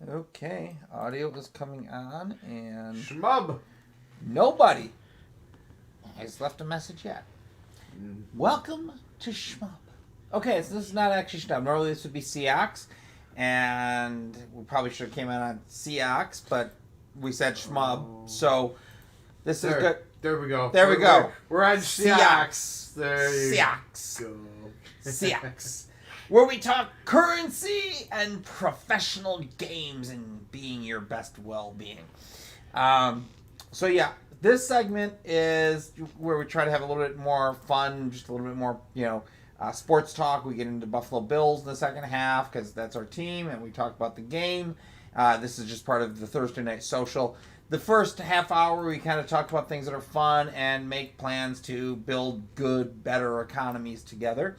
Okay, audio is coming on, and Shmub. nobody has left a message yet. Welcome to Shmub. Okay, so this is not actually Shmub. Normally this would be Ceox, and we probably should have came out on Ceox, but we said Shmub, so this is good. There we go. There we go. We're on Ceox. There you Ceox. go. Ceox. Where we talk currency and professional games and being your best well-being. So yeah, this segment is where we try to have a little bit more fun, just a little bit more, sports talk. We get into Buffalo Bills in the second half because that's our team, and we talk about the game. This is just part of the Thursday Night Social. The first half hour, we kind of talk about things that are fun and make plans to build good, better economies together.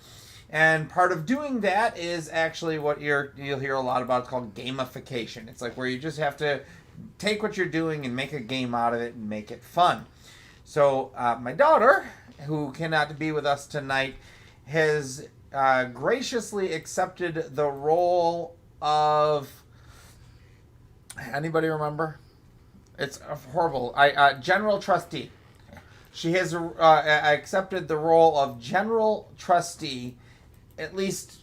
And part of doing that is actually what you'll hear a lot about. It's called gamification. It's like where you just have to take what you're doing and make a game out of it and make it fun. So my daughter, who cannot be with us tonight, has graciously accepted the role of... Anybody remember? It's horrible. General trustee. She has accepted the role of general trustee, at least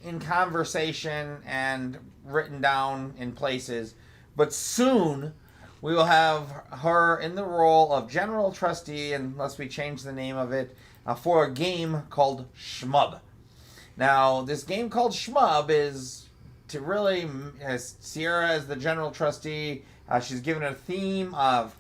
in conversation and written down in places. But soon we will have her in the role of general trustee, unless we change the name of it, for a game called Shmub. Now, this game called Shmub is to really, as Sierra as the general trustee, she's given a theme of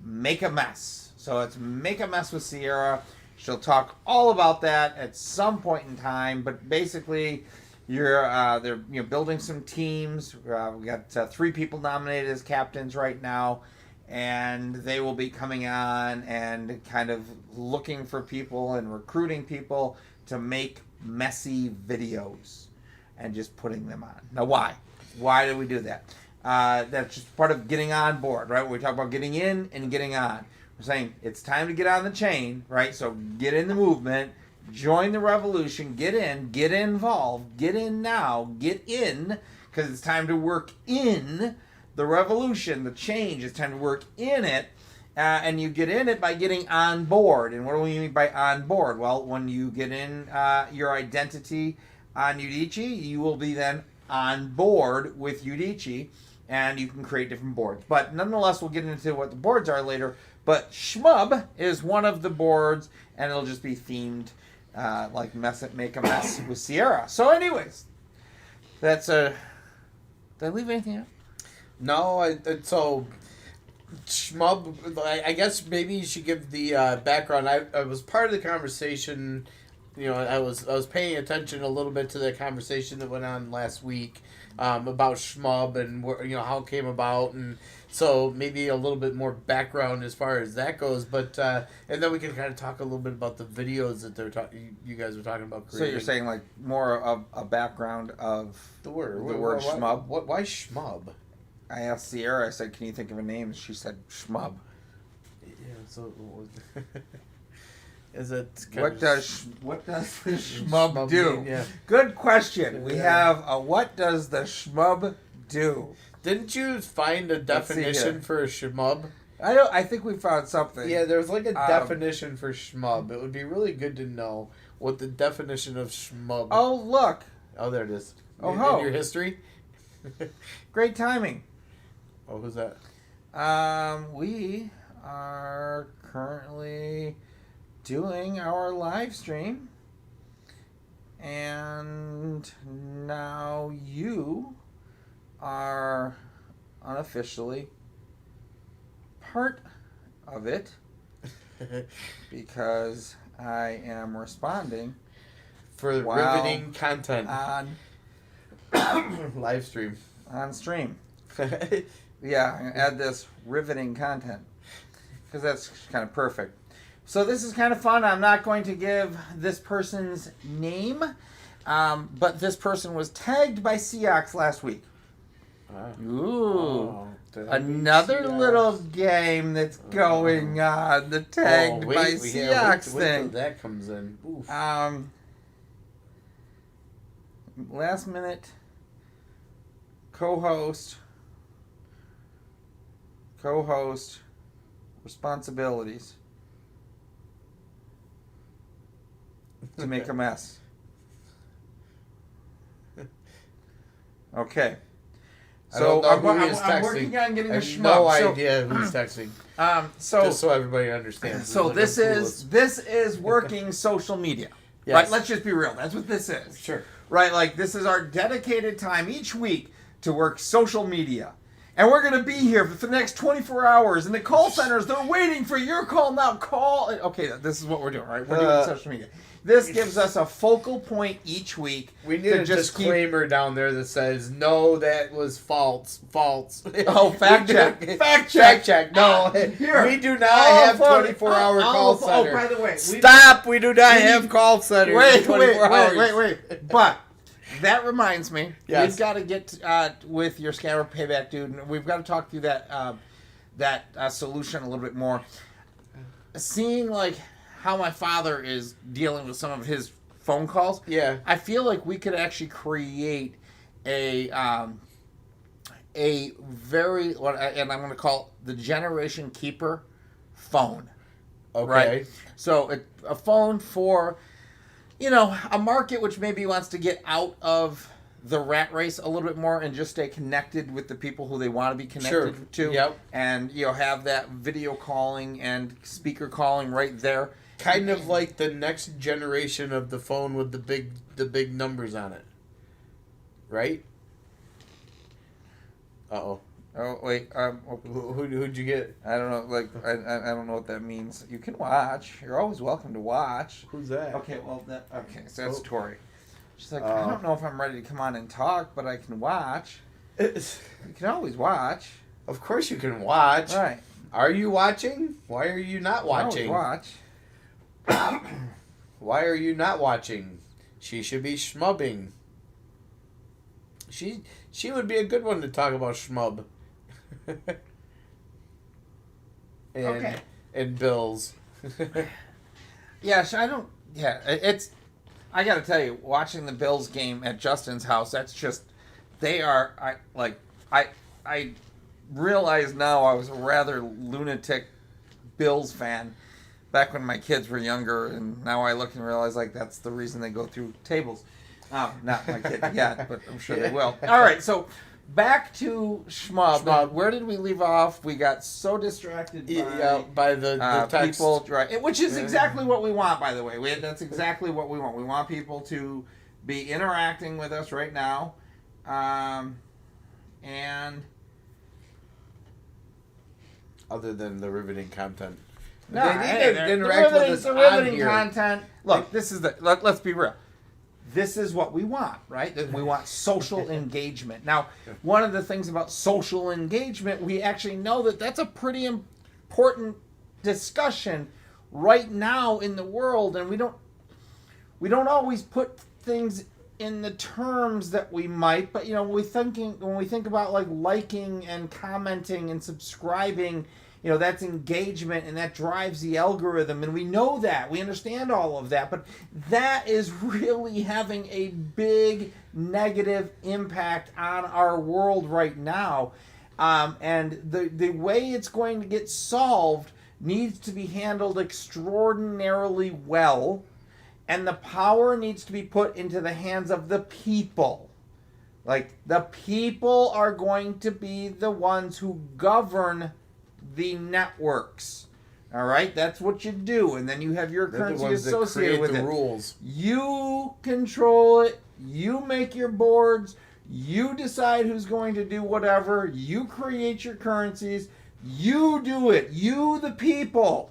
make a mess. So it's make a mess with Sierra. She'll talk all about that at some point in time, but basically, they're building some teams. We got 3 people nominated as captains right now, and they will be coming on and kind of looking for people and recruiting people to make messy videos and just putting them on. Now, why? Why do we do that? That's just part of getting on board, right? We talk about getting in and getting on. We're saying it's time to get on the chain, right? So get in the movement, join the revolution, get in, get involved, get in now, get in, because it's time to work in the revolution, the change. It's time to work in it, and you get in it by getting on board. And what do we mean by on board? Well, when you get in your identity on Udicci, you will be then on board with Udicci, and you can create different boards. But nonetheless, we'll get into what the boards are later. But Shmub is one of the boards, and it'll just be themed like make a mess with Sierra. So anyways, that's a... Did I leave anything out? No, so Shmub, I guess maybe you should give the background. I was part of the conversation. I was paying attention a little bit to the conversation that went on last week about Shmub and how it came about, and so maybe a little bit more background as far as that goes. But and then we can kind of talk a little bit about the videos that you guys were talking about creating. So you're saying like more of a background of the word Shmub? Why Shmub? I asked Sierra. I said, "Can you think of a name?" She said, "Shmub." Yeah. So. Is it what does the Shmub do? Mean, yeah. Good question. We have a what does the Shmub do? Didn't you find a definition for a Shmub? I think we found something. Yeah, there's like a definition for Shmub. It would be really good to know what the definition of Shmub. Oh, look. Oh, there it is. Oh, in your history. Great timing. Oh, who's that? We are currently doing our live stream, and now you are unofficially part of it because I am responding for riveting content on live stream on stream. Yeah, I'm gonna add this riveting content because that's kind of perfect. So this is kind of fun. I'm not going to give this person's name, but this person was tagged by Ceox last week. Ooh. Another little game that's going on. The tagged by Ceox thing. That comes in. Oof. Last minute co-host co-host responsibilities to make a mess. Okay. So I'm working on getting a Shmub. No idea who's texting. So just so everybody understands. So this is working social media. Yes. Right? Let's just be real. That's what this is. Sure. Right? Like this is our dedicated time each week to work social media. And we're going to be here for the next 24 hours. And the call centers, they're waiting for your call now. Call. Okay, this is what we're doing, right? We're doing social media. This gives us a focal point each week. We need a disclaimer down there that says, no, that was false. False. Oh, fact check. Fact check. Fact check. No, here. We do not have 24-hour call center. Oh, by the way. Stop. We do not have call centers. Wait. But that reminds me. Yes. We've got to get with your scammer payback dude. And we've got to talk through that solution a little bit more. Seeing like how my father is dealing with some of his phone calls. Yeah. I feel like we could actually create a very, and I'm going to call it the Generation Keeper phone. Okay. Right? So a phone for, a market which maybe wants to get out of the rat race a little bit more and just stay connected with the people who they want to be connected to. Yep. And, have that video calling and speaker calling right there. Kind of like the next generation of the phone with the big numbers on it. Right? Uh-oh. Oh, wait. Who'd you get? I don't know. I don't know what that means. You can watch. You're always welcome to watch. Who's that? Okay, so that's Tori. She's like, I don't know if I'm ready to come on and talk, but I can watch. You can always watch. Of course you can watch. All right. Are you watching? Why are you not watching? Watch. Why are you not watching? She should be schmubbing. She would be a good one to talk about Shmub. And bills. I got to tell you, watching the Bills game at Justin's house, that's just, I realize now I was a rather lunatic Bills fan back when my kids were younger, and now I look and realize like that's the reason they go through tables. Not my kid yet, but I'm sure they will. All right, so back to Shmub. Where did we leave off? We got so distracted by the text. People, right? Which is exactly what we want, by the way. That's exactly what we want. We want people to be interacting with us right now, and other than the riveting content. No, they need to interact with us the on riveting here. content. Look, this is let's be real. This is what we want, right? We want social engagement. Now, one of the things about social engagement, we actually know that that's a pretty important discussion right now in the world, and we don't always put things in the terms that we might, but when we think about like liking and commenting and subscribing, that's engagement and that drives the algorithm, and we know that. We understand all of that, but that is really having a big negative impact on our world right now. And the way it's going to get solved needs to be handled extraordinarily well, and the power needs to be put into the hands of the people. Like, the people are going to be the ones who govern the networks. All right, that's what you do, and then you have your currency associated with it. The rules. You control it. You make your boards. You decide who's going to do whatever. You create your currencies. You do it. You, the people.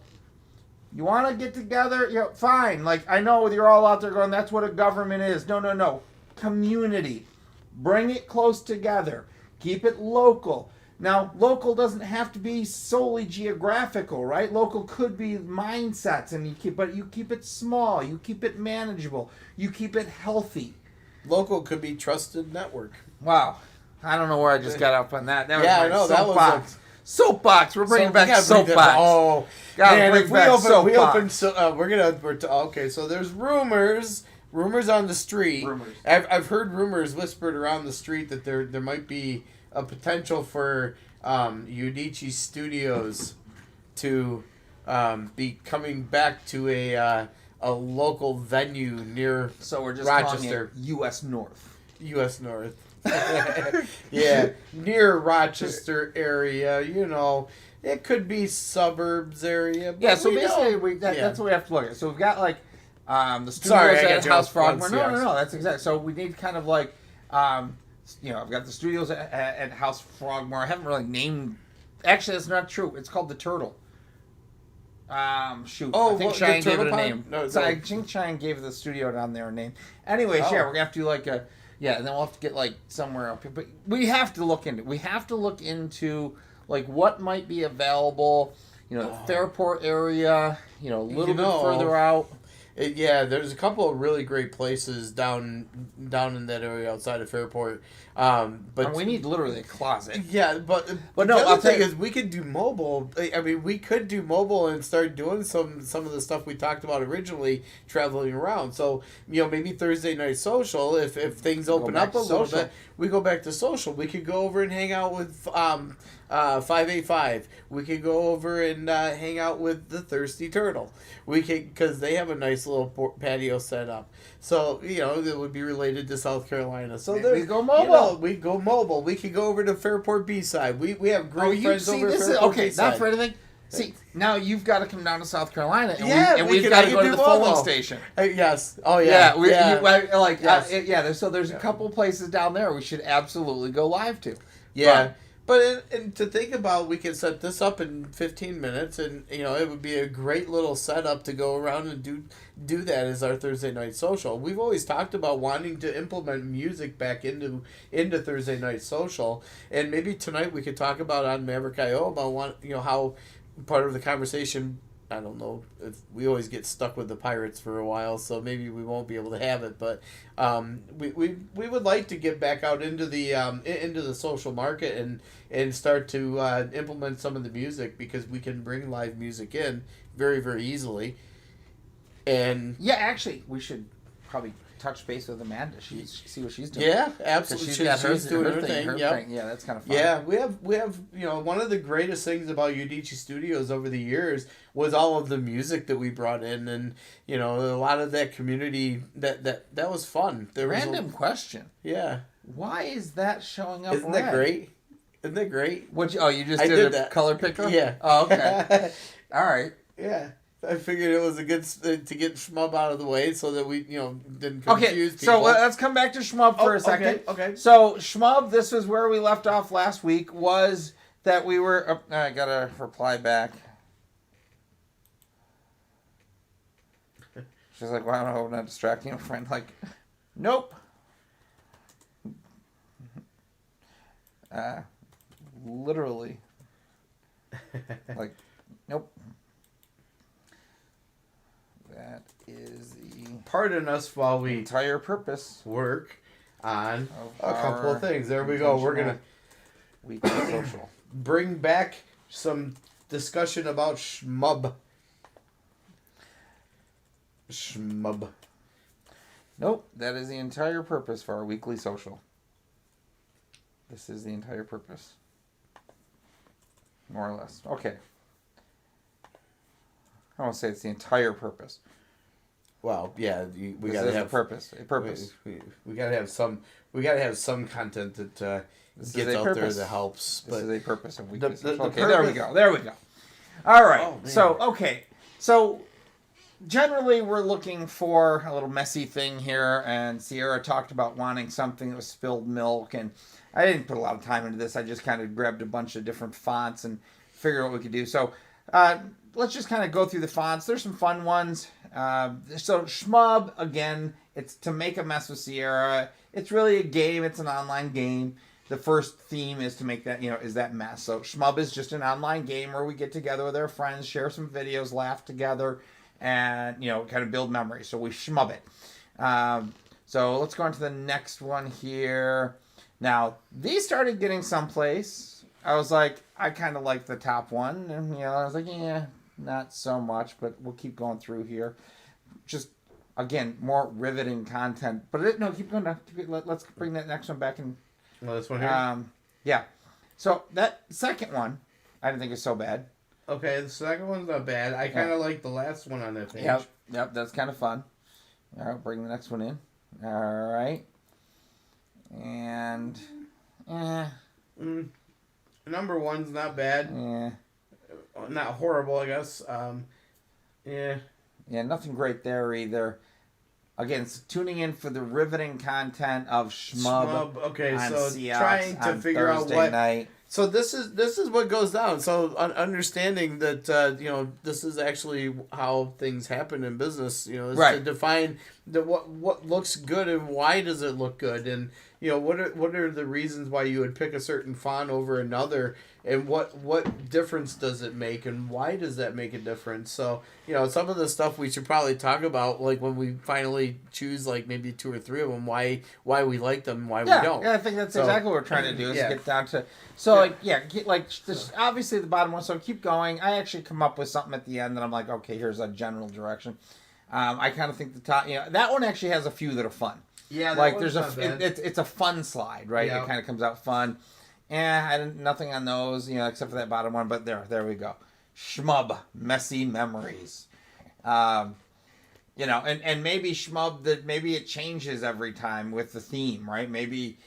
You want to get together? Fine. Like, I know you're all out there going, that's what a government is. No. Community. Bring it close together. Keep it local. Now, local doesn't have to be solely geographical, right? Local could be mindsets, but you keep it small, you keep it manageable, you keep it healthy. Local could be trusted network. Wow, I don't know where I just got up on that. That was that was soapbox. We're bringing back soapbox. Oh, man, if we open, okay. So there's rumors on the street. Rumors. I've heard rumors whispered around the street that there might be a potential for Udicci Studios to be coming back to a local venue near So we're just Rochester, calling it U.S. North. U.S. North. Yeah, near Rochester area. You know, it could be suburbs area. But Yeah, so we basically know- that's what we have to look at. So we've got like the studios Sorry, I at got you House on Frogmore. No, Ceox. that's exactly. So we need kind of like, I've got the studios at House Frogmore. I haven't really named. Actually, that's not true. It's called the Turtle. Shoot. Oh, I think the Cheyenne gave Turtle it a Pond? name. No, So no. I think Cheyenne gave the studio down there a name. Anyways, Oh. yeah, we're gonna have to do like a and then we'll have to get like somewhere up here. But we have to look into. We have to look into like what might be available. You know, the Fairport area. You know, a little bit further out. Yeah, there's a couple of really great places down in that area outside of Fairport. But And we need literally a closet. yeah, but no, the I'll other tell thing you- is we could do mobile. I mean, we could do mobile and start doing some of the stuff we talked about originally, traveling around. So maybe Thursday night social. If things open back up a to little social. bit, we go back to social. We could go over and hang out with 585. We could go over and hang out with the Thirsty Turtle. We could, because they have a nice little patio set up. So that would be related to South Carolina. So Maybe there's we go mobile. we go mobile. We could go over to Fairport B-side. We have great friends over at this is Fairport okay. B-side. Not for anything. See, now you've got to come down to South Carolina, and, Yeah, we we've can- got I to can go to do the filling mobile. station. Yes. Oh Yeah, Yes. So there's a couple places down there we should absolutely go live to. Yeah. But and to think about, we can set this up in 15 minutes, and it would be a great little setup to go around and do that as our Thursday night social. We've always talked about wanting to implement music back into Thursday night social, and maybe tonight we could talk about on Maverick IO about how part of the conversation. I don't know if we always get stuck with the Pirates for a while, so maybe we won't be able to have it. But we would like to get back out into the social market and start to implement some of the music, because we can bring live music in very, very easily. And Yeah, actually, we should probably touch base with Amanda. See what she's doing. yeah, 'Cause absolutely, she's got she's doing her thing. thing. Yep. Yeah, that's kind of fun. Yeah, we have one of the greatest things about Udicci Studios over the years was all of the music that we brought in, and a lot of that community that was fun. There was Random question. yeah. Why is that showing up? Isn't red? that great? Isn't that great? You just I did did a that. color picker? Yeah. Oh, okay. All right. Yeah. I figured it was a good to get Shmub out of the way so that we didn't confuse Okay, people. so let's come back to Shmub for a second. Okay. So Shmub, this was where we left off last week. Was that we were? I gotta reply back. She's like, "Wow, I hope I'm not distracting a friend." Like, nope. Literally. Like, nope. That is the Pardon us while we entire purpose work on of a couple our of things. There we go. We're gonna weekly social. bring back some discussion about Shmub. Shmub. Nope, that is the entire purpose for our weekly social. This is the entire purpose. More or less. Okay. I won't say it's the entire purpose. Well, yeah, we This gotta is have a purpose. A purpose. We gotta have some. We gotta have some content that This gets is a out there purpose. that helps. This But is a purpose of weekly the social. Okay, there we purpose- go. There we go. All right. Oh, man. So generally we're looking for a little messy thing here, and Sierra talked about wanting something that was spilled milk, and I didn't put a lot of time into this. I just kind of grabbed a bunch of different fonts and figured out what we could do. So let's just kind of go through the fonts. There's some fun ones. So Shmub, again, it's to make a mess with Sierra. It's really a game. It's an online game. The first theme is to make that, is that mess. So Shmub is just an online game where we get together with our friends, share some videos, laugh together, and, kind of build memories. So we Shmub it. So let's go on to the next one here. Now, these started getting someplace. I was like, I kind of like the top one. And, I was like, yeah, not so much, but we'll keep going through here. Just, again, more riveting content. But, no, keep going down. Let's bring that next one back. And this one here. yeah. So that second one, I didn't think was so bad. Okay, the second one's not bad. I kind of like the last one on that page. Yep, that's kind of fun. All right, bring the next one in. All right. And, Number one's not bad. Not horrible, I guess. Yeah, nothing great there either. Again, it's tuning in for the riveting content of Shmub. Okay, on so Ceox trying to on figure Thursday out what. night. So this is what goes down. So understanding that this is actually how things happen in business. Is to define what looks good and why does it look good, and what are the reasons why you would pick a certain font over another, and what difference does it make, and why does that make a difference? So some of the stuff we should probably talk about, like when we finally choose like maybe 2 or 3 of them, why we like them, why we don't. Yeah, I think that's exactly what we're trying to do is get down to. So obviously the bottom one. So keep going. I actually come up with something at the end that I'm like, okay, here's a general direction. I kind of think the top, that one actually has a few that are fun. Yeah, like there's it's a fun slide, right? Yeah. It kind of comes out fun. I didn't nothing on those, except for that bottom one. But there we go. Shmub, messy memories. And maybe Shmub that maybe it changes every time with the theme, right? Maybe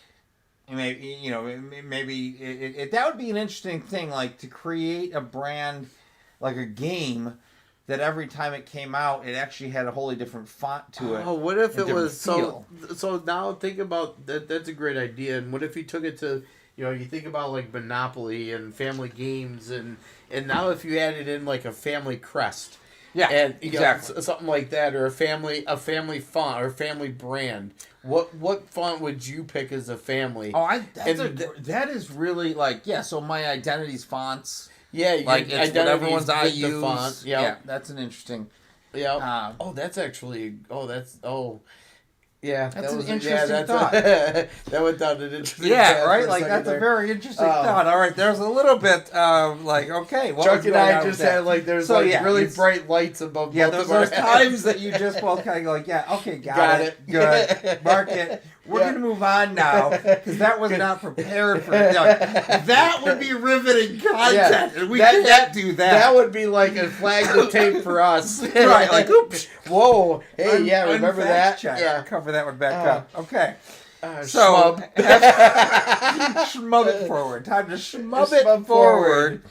that would be an interesting thing, like to create a brand, like a game, that every time it came out, it actually had a wholly different font to it. Oh, what if it was feel. so? Now think about that. That's a great idea. And what if you took it to, you think about like Monopoly and family games, and now if you added in like a family crest. Yeah, and exactly. Something like that, or a family font or family brand. What font would you pick as a family? Oh, that is really So my identity's fonts. Yeah, it's whatever ones I use. Font. Yep. Yeah, that's an interesting. Yeah. That's actually. Yeah, that's an interesting thought. That went down an interesting. Yeah, right. That's a very interesting thought. All right, there's a little bit of okay. Chuck and I just had there's really bright lights above. Yeah, both those of our times that you just both kind of okay, got it, good, mark it. We're going to move on now, because that was not prepared for that would be riveting content, and we can't do that. That would be like a flag to tape for us. Right, oops. Whoa. Hey, remember that? Check. Yeah. Cover that one back up. Okay. So, shmub it forward. Time to shmub it forward.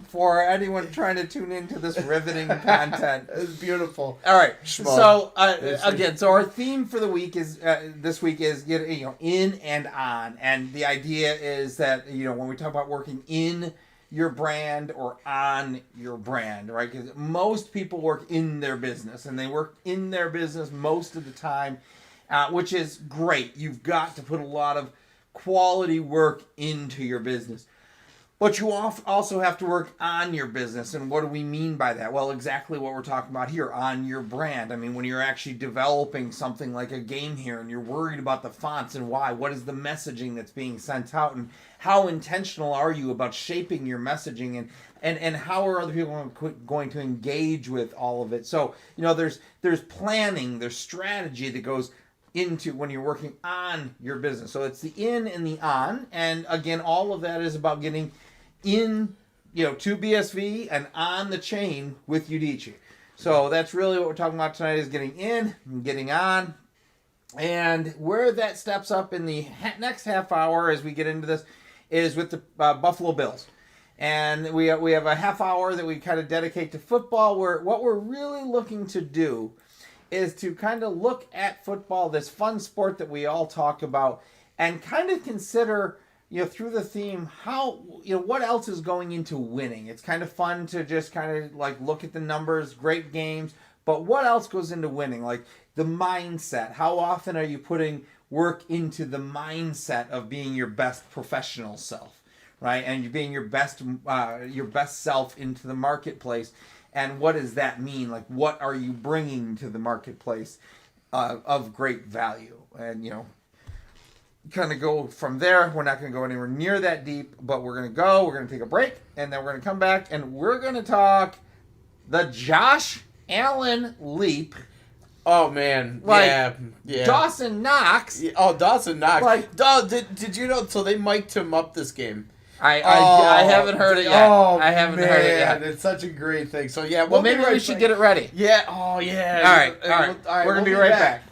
For anyone trying to tune into this riveting content. It's beautiful. All right. So again, our theme for the week is this week is in and on, and the idea is that when we talk about working in your brand or on your brand, right? Because most people work in their business, and they work in their business most of the time, which is great. You've got to put a lot of quality work into your business. But you also have to work on your business. And what do we mean by that? Well, exactly what we're talking about here, on your brand. I mean, when you're actually developing something like a game here and you're worried about the fonts and why, what is the messaging that's being sent out, and how intentional are you about shaping your messaging, and how are other people going to engage with all of it? So, there's planning, there's strategy that goes into when you're working on your business. So it's the in and the on. And again, all of that is about getting in, to BSV and on the chain with Udicci. So that's really what we're talking about tonight, is getting in and getting on. And where that steps up in the next half hour as we get into this is with the Buffalo Bills. And we have a half hour that we kind of dedicate to football, where what we're really looking to do is to kind of look at football, this fun sport that we all talk about, and kind of consider, through the theme, how, what else is going into winning. It's kind of fun to just kind of look at the numbers, great games, but what else goes into winning? Like the mindset. How often are you putting work into the mindset of being your best professional self, right? And you being your best self into the marketplace. And what does that mean? Like, what are you bringing to the marketplace of great value? And, kind of go from there. We're not going to go anywhere near that deep, but we're going to take a break, and then we're going to come back, and we're going to talk the Josh Allen leap. Oh, man. Yeah. Dawson Knox. Dawson Knox. Did you know? So they mic'd him up this game. I haven't heard it yet. Oh, I haven't heard it yet. It's such a great thing. So yeah, Well, maybe we should get it ready. Yeah. Oh yeah. All right. All right. We're gonna be right back.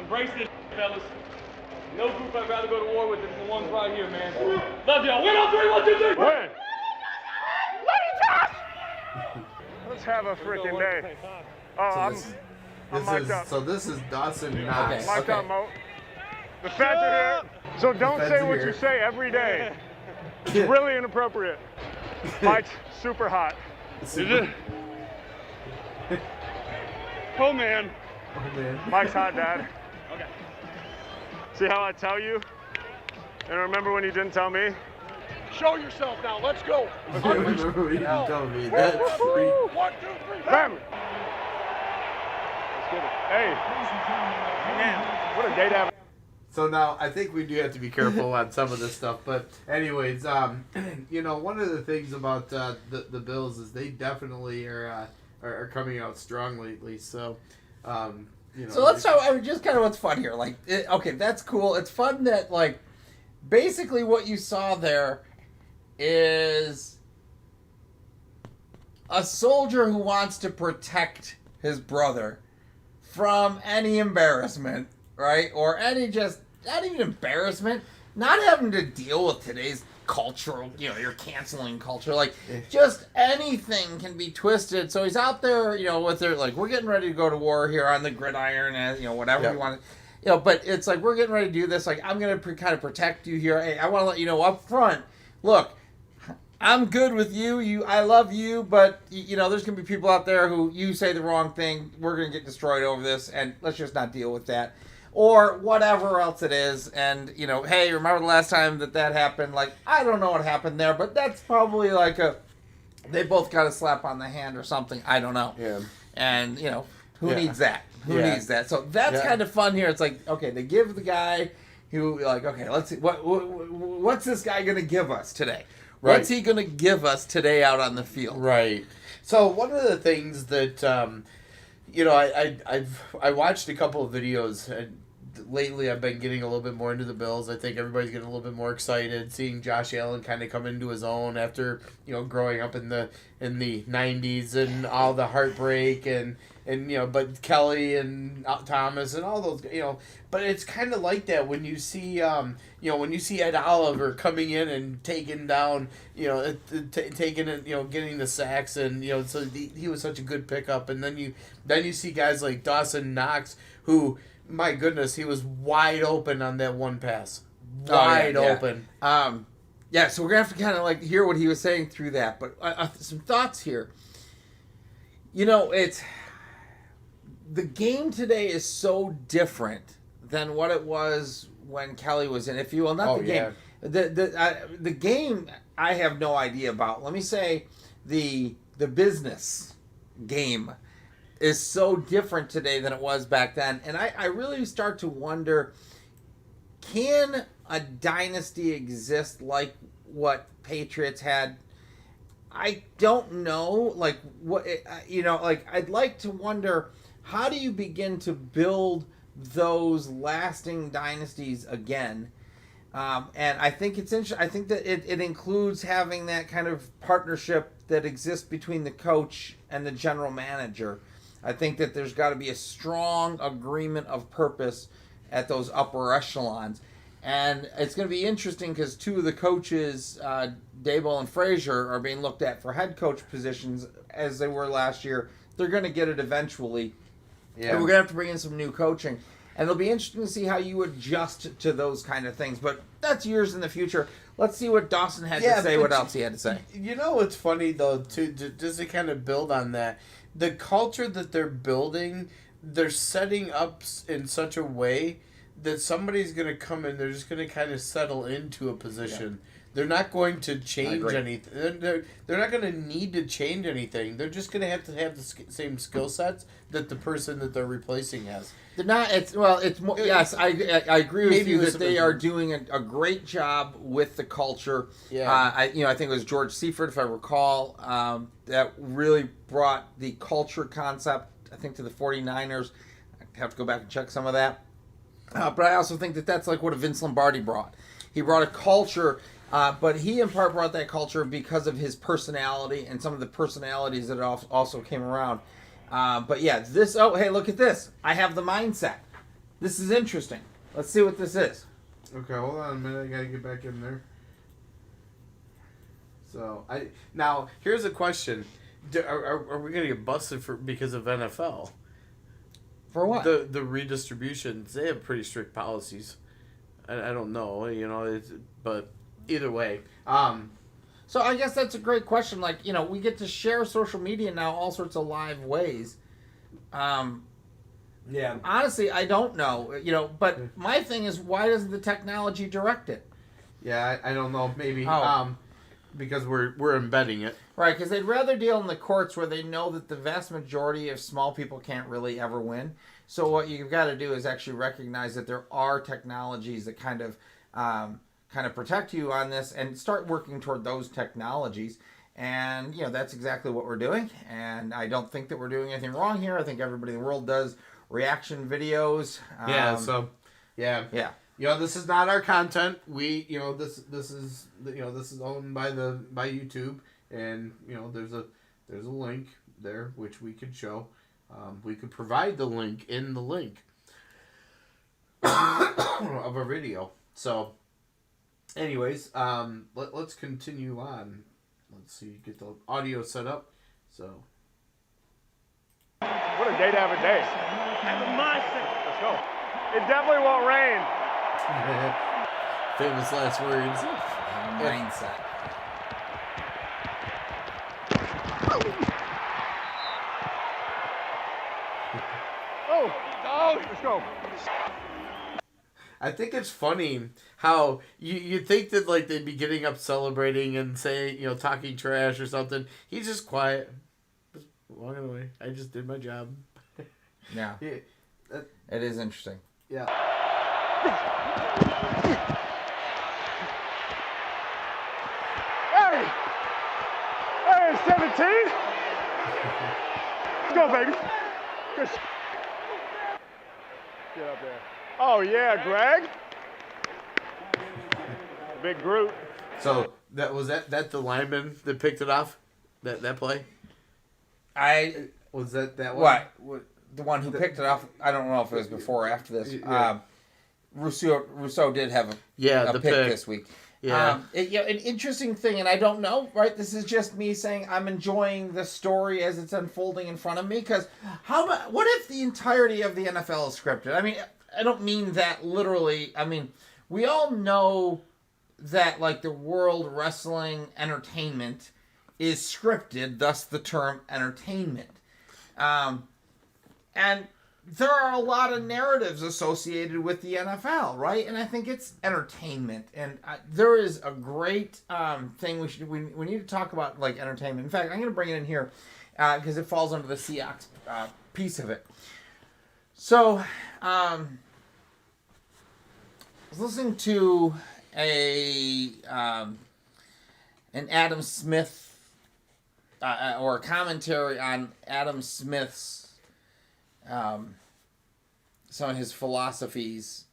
Embrace this, fellas. No group I'd rather go to war with than the ones right here, man. Love y'all. Win on 3, 1, 2, 3. Win. Let's have a freaking day. So I'm mic'd up. so this is Dawson Knox. Mic'd up, Mo. The feds are here. So don't feds say are what here. you say every day. It's really inappropriate. Mike's super hot. Is it? Oh, man. Oh, man. Mike's hot, Dad. Okay. See how I tell you? And remember when you didn't tell me? Show yourself now. Let's go. I remember what you told me. That's 1, 2, 3. Family. Let's get it. Hey. Man, what a day to have. So now I think we do have to be careful on some of this stuff, but anyways, you know, one of the things about the Bills is they definitely are coming out strong lately. So, you know. So let's talk. I mean, just kind of what's fun here. Like, okay, that's cool. It's fun that like, basically what you saw there is a soldier who wants to protect his brother from any embarrassment, right? Or any just, not even embarrassment, not having to deal with today's cultural, you know, your canceling culture. Like, just anything can be twisted. So he's out there, you know, with their, like, we're getting ready to go to war here on the gridiron, and, you know, whatever you want to, you know, but it's like, we're getting ready to do this. Like, I'm going to kind of protect you here. Hey, I want to let you know up front, look, I'm good with you. I love you, but you know, there's gonna be people out there who you say the wrong thing. We're gonna get destroyed over this, and let's just not deal with that, or whatever else it is. And you know, hey, remember the last time that happened? Like, I don't know what happened there, but that's probably like they both got a slap on the hand or something. I don't know. Yeah. And you know, who needs that? Who needs that? So that's kind of fun here. It's like, okay, they give the guy who like, okay, let's see, what's this guy gonna give us today? Right. What's he going to give us today out on the field? Right. So one of the things that you know, I watched a couple of videos, and lately I've been getting a little bit more into the Bills. I think everybody's getting a little bit more excited, seeing Josh Allen kind of come into his own after, you know, growing up in the 90s and all the heartbreak and you know, but Kelly and Thomas and all those, you know, but it's kind of like that when you see, you know, when you see Ed Oliver coming in and taking down, you know, taking it, you know, getting the sacks, and you know, so he was such a good pickup, and then you see guys like Dawson Knox, who, my goodness, he was wide open on that one pass, wide open. Yeah, so we're gonna have to kind of like hear what he was saying through that, but some thoughts here. You know, the game today is so different than what it was when Kelly was in. If you will, not the game. The game I have no idea about. Let me say the business game is so different today than it was back then. And I really start to wonder, can a dynasty exist like what Patriots had? I don't know. Like, what, you know, like, I'd like to wonder, how do you begin to build those lasting dynasties again? And I think it's interesting. I think that it includes having that kind of partnership that exists between the coach and the general manager. I think that there's got to be a strong agreement of purpose at those upper echelons. And it's going to be interesting because two of the coaches, Dable and Frazier, are being looked at for head coach positions as they were last year. They're going to get it eventually. Yeah. And we're going to have to bring in some new coaching. And it'll be interesting to see how you adjust to those kind of things. But that's years in the future. Let's see what Dawson had to say, what else he had to say. You know what's funny, though, too, just to kind of build on that, the culture that they're building, they're setting up in such a way that somebody's going to come in, they're just going to kind of settle into a position. Yeah. They're not going to change anything. They're not going to need to change anything. They're just going to have the same skill sets that the person that they're replacing has. They're not. It's more. Yes, I agree with you that they are doing a great job with the culture. Yeah. I think it was George Seifert, if I recall, that really brought the culture concept, I think, to the 49ers. I have to go back and check some of that. But I also think that that's like what Vince Lombardi brought. He brought a culture. But he in part brought that culture because of his personality and some of the personalities that also came around. But yeah, hey, look at this. I have the mindset. This is interesting. Let's see what this is. Okay, hold on a minute. I gotta get back in there. So here's a question: are we gonna get busted because of NFL? For what? The redistributions, they have pretty strict policies. I don't know, but either way. So I guess that's a great question. Like, we get to share social media now all sorts of live ways. Yeah. Honestly, I don't know. But my thing is, why doesn't the technology direct it? Yeah, I don't know. Maybe because we're embedding it. Right, because they'd rather deal in the courts where they know that the vast majority of small people can't really ever win. So what you've got to do is actually recognize that there are technologies that kind of protect you on this, and start working toward those technologies. And that's exactly what we're doing. And I don't think that we're doing anything wrong here. I think everybody in the world does reaction videos. Yeah. This is not our content. We, this is owned by YouTube, and there's a link there which we could show. We could provide the link in the link of a video. So, anyways, let's continue on. Let's see, get the audio set up. So, What a day to have a day. Have a mindset. Let's go. It definitely won't rain. famous last words. Mindset. Oh, let's go. I think it's funny how you think that like they'd be getting up celebrating and saying, talking trash or something. He's just quiet. Just walking away. I just did my job. Yeah. Yeah. It is interesting. Yeah. Hey, 17. Let's go, baby. Good. Get up there. Oh, yeah, Greg. Big Groot. So that the lineman that picked it off? That play? Was that one? What? The one who picked it off, I don't know if it was before or after this. Yeah. Rousseau did have a the pick pick this week. Yeah. An interesting thing, and I don't know, right? This is just me saying I'm enjoying the story as it's unfolding in front of me. Because what if the entirety of the NFL is scripted? I mean, I don't mean that literally. I mean, we all know that like the World Wrestling Entertainment is scripted, thus the term entertainment. And there are a lot of narratives associated with the NFL, right? And I think it's entertainment. And there is a great thing we need to talk about, like entertainment. In fact, I'm going to bring it in here because it falls under the Ceox piece of it. So, I was listening to an Adam Smith or a commentary on Adam Smith's some of his philosophies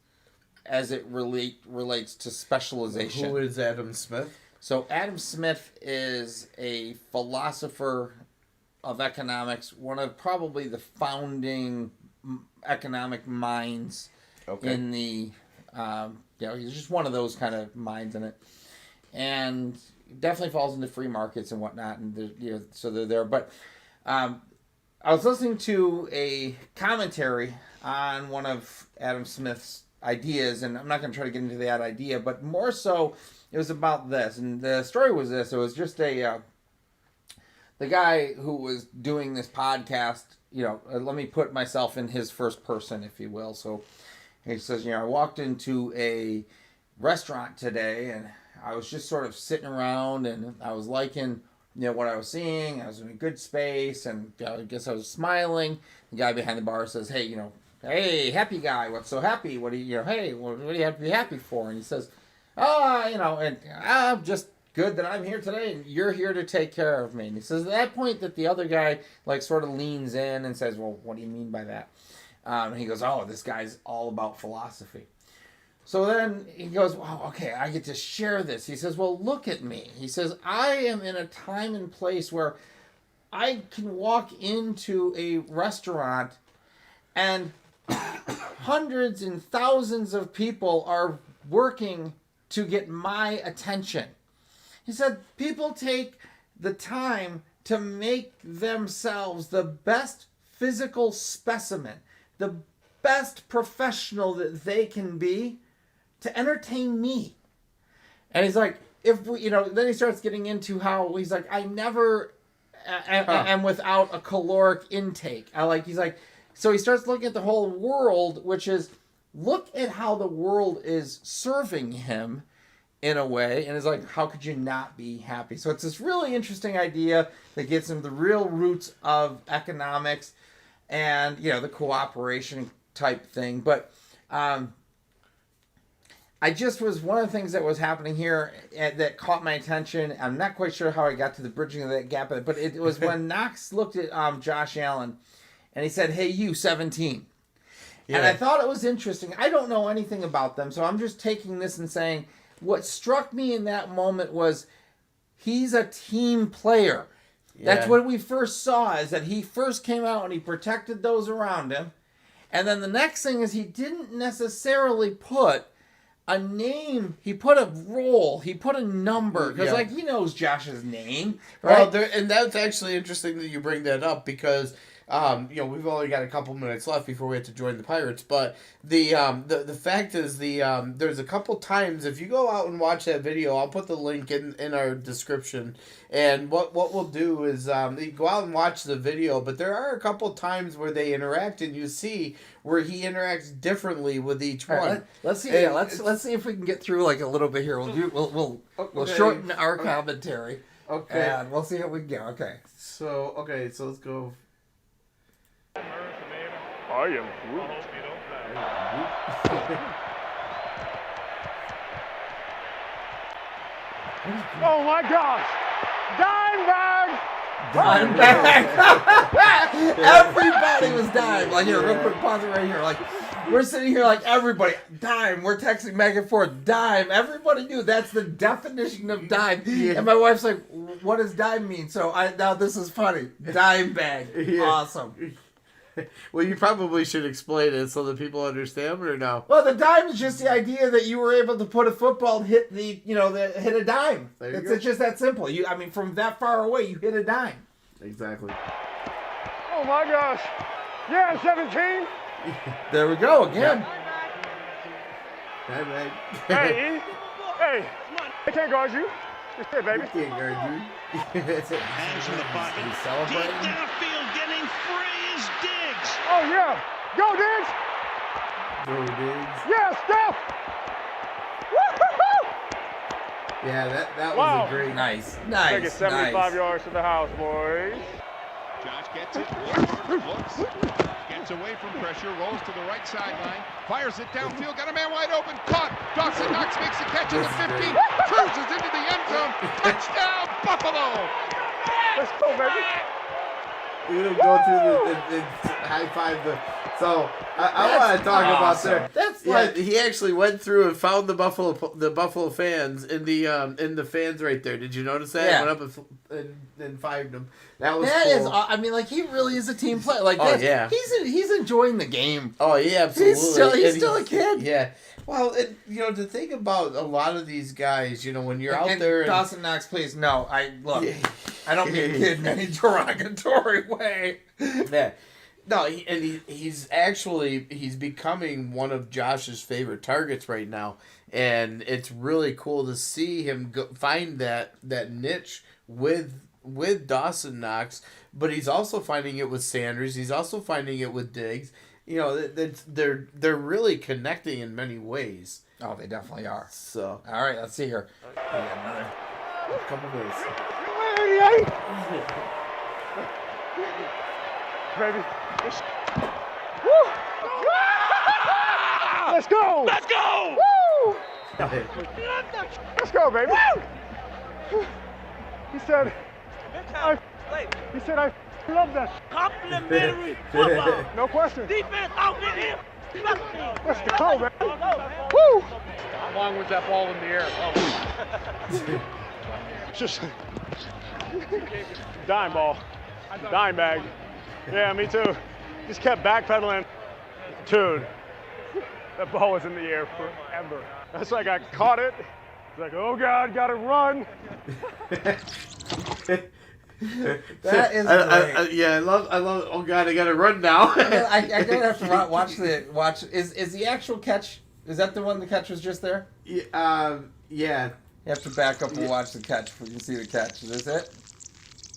as it relates to specialization. Who is Adam Smith? So Adam Smith is a philosopher of economics, one of probably the founding economic minds in the, he's just one of those kind of minds in it. And definitely falls into free markets and whatnot, and so they're there. But I was listening to a commentary on one of Adam Smith's ideas, and I'm not going to try to get into that idea, but more so it was about this. And the story was this. It was just the guy who was doing this podcast, let me put myself in his first person, if you will. So he says, I walked into a restaurant today, and I was just sort of sitting around, and I was liking what I was seeing. I was in a good space, and I guess I was smiling. The guy behind the bar says, hey, hey, happy guy, what's so happy? What do you have to be happy for? And he says, and I'm just good that I'm here today, and you're here to take care of me. And he says at that point that the other guy, sort of leans in and says, well, what do you mean by that? And he goes, oh, this guy's all about philosophy. So then he goes, well, okay, I get to share this. He says, well, look at me. He says, I am in a time and place where I can walk into a restaurant and hundreds and thousands of people are working to get my attention. He said people take the time to make themselves the best physical specimen, the best professional that they can be to entertain me. And he's like, if we, then he starts getting into how he's like, I never am without a caloric intake. He's like, so he starts looking at the whole world, which is, look at how the world is serving him in a way, and is like, how could you not be happy? So it's this really interesting idea that gets into the real roots of economics and, the cooperation type thing. But I just was, one of the things that was happening here that caught my attention. I'm not quite sure how I got to the bridging of that gap, but it was when Knox looked at Josh Allen and he said, hey, you, 17. Yeah. And I thought it was interesting. I don't know anything about them, so I'm just taking this and saying, what struck me in that moment was he's a team player. Yeah. That's what we first saw, is that he first came out and he protected those around him. And then the next thing is he didn't necessarily put a name. He put a role. He put a number. Because, he knows Josh's name. Right? Well, and that's actually interesting that you bring that up because... we've only got a couple minutes left before we have to join the Pirates, but the fact is there's a couple times, if you go out and watch that video, I'll put the link in our description, and what we'll do is you go out and watch the video, but there are a couple times where they interact, and you see where he interacts differently with each one. Right, let's see. Yeah, let's see if we can get through a little bit here. We'll shorten our commentary. Okay, and we'll see how we go. Okay. So let's go. I am Groot. Oh my gosh! Dime bag! Everybody was dime. Here, real quick, pause it right here. We're sitting here everybody, dime. We're texting back and forth, dime. Everybody knew that's the definition of dime. Yeah. And my wife's like, what does dime mean? So now this is funny. Dime bag. Yeah. Awesome. Well, you probably should explain it so that people understand, or no? Well, the dime is just the idea that you were able to put a football and hit hit a dime. It's just that simple. From that far away, you hit a dime. Exactly. Oh my gosh! Yeah, 17. There we go again. Hey, hey, I can't guard you. Just here, baby. I can't guard you. Hands in the pocket. He's celebrating. Deep downfield, getting free is Diggs. Oh yeah, go Diggs. Go Diggs. Yeah, Steph. Woo-hoo-hoo! Yeah, that was a great. Nice. Take it 75 yards to the house, boys. Josh gets it, looks, gets away from pressure, rolls to the right sideline, fires it downfield, got a man wide open, caught. Dawson Knox makes the catch at the 15, cruises into the end zone, touchdown Buffalo! Let's go, baby. We're gonna go through the high five. So I want to talk about there. That's he actually went through and found the Buffalo fans in the fans right there. Did you notice that? Yeah. Went up and fived them. That was cool. He really is a team player. Yeah. He's enjoying the game. Oh yeah, absolutely. He's still a kid. Yeah. Well, to think about a lot of these guys, when you're out there. Dawson Knox, please, no. I don't mean kid in any derogatory way. Yeah. No, he's becoming one of Josh's favorite targets right now, and it's really cool to see him find that niche with Dawson Knox, but he's also finding it with Sanders. He's also finding it with Diggs. They're really connecting in many ways. Oh, they definitely are. So, all right, let's see here. We got another couple minutes. Baby. Woo! Let's go! Let's go! Woo! Let's go, baby! Woo! He said, I love that. Complimentary football. No question. Defense out with him. Let's go, man. Woo! How long was that ball in the air? Just dime ball. Dime bag. Yeah, me too. Just kept backpedaling. Dude, That ball was in the air forever. That's like I caught it. It's like, oh God, gotta run. That is great. Yeah, I love. Oh God, I gotta run now. I gotta have to watch. Is the actual catch? Is that the one the catch was just there? Yeah. You have to back up and watch the catch. We can see the catch. Is this it?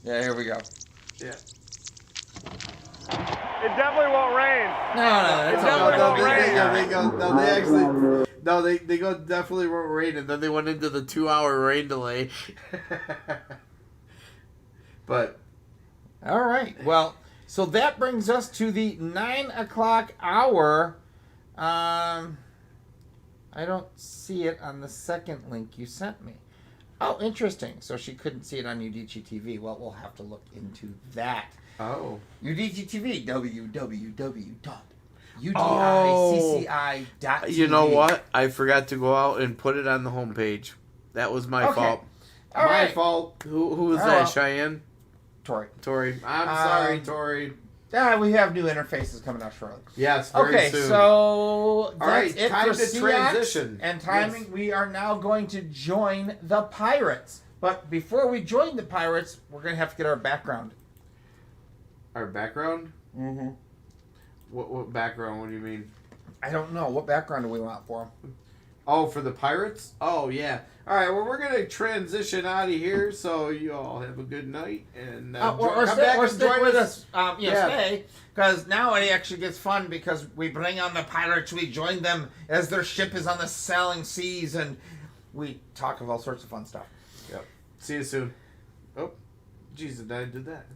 Yeah, here we go. Yeah. It definitely won't rain. No, it's definitely won't rain. They go definitely won't rain, and then they went into the 2-hour rain delay. But all right. Well, so that brings us to the 9 o'clock hour. I don't see it on the second link you sent me. Oh, interesting. So she couldn't see it on Udicci.TV. Well, we'll have to look into that. oh, Udicci.TV, www.udicci.TV. you know what? I forgot to go out and put it on the homepage. That was my fault. All my right. fault. Who was Oh, that? well. Cheyenne? Tori. I'm sorry, Tori. We have new interfaces coming out shortly. Yes, very Okay, soon. so that's right, it time for to Ceox. transition. And timing, Yes. we are now going to join the Pirates. But before we join the Pirates, we're going to have to get our background. Our background? Mm-hmm. What background? What do you mean? I don't know. What background do we want for them? Oh, for the Pirates? Oh, yeah. All right, well, we're going to transition out of here, so you all have a good night. And Or come back and stick join with us. us. Yeah. Stay. Because now it actually gets fun because we bring on the Pirates. We join them as their ship is on the sailing seas. And we talk of all sorts of fun stuff. Yep. See you soon. Oh, Jesus, I did that.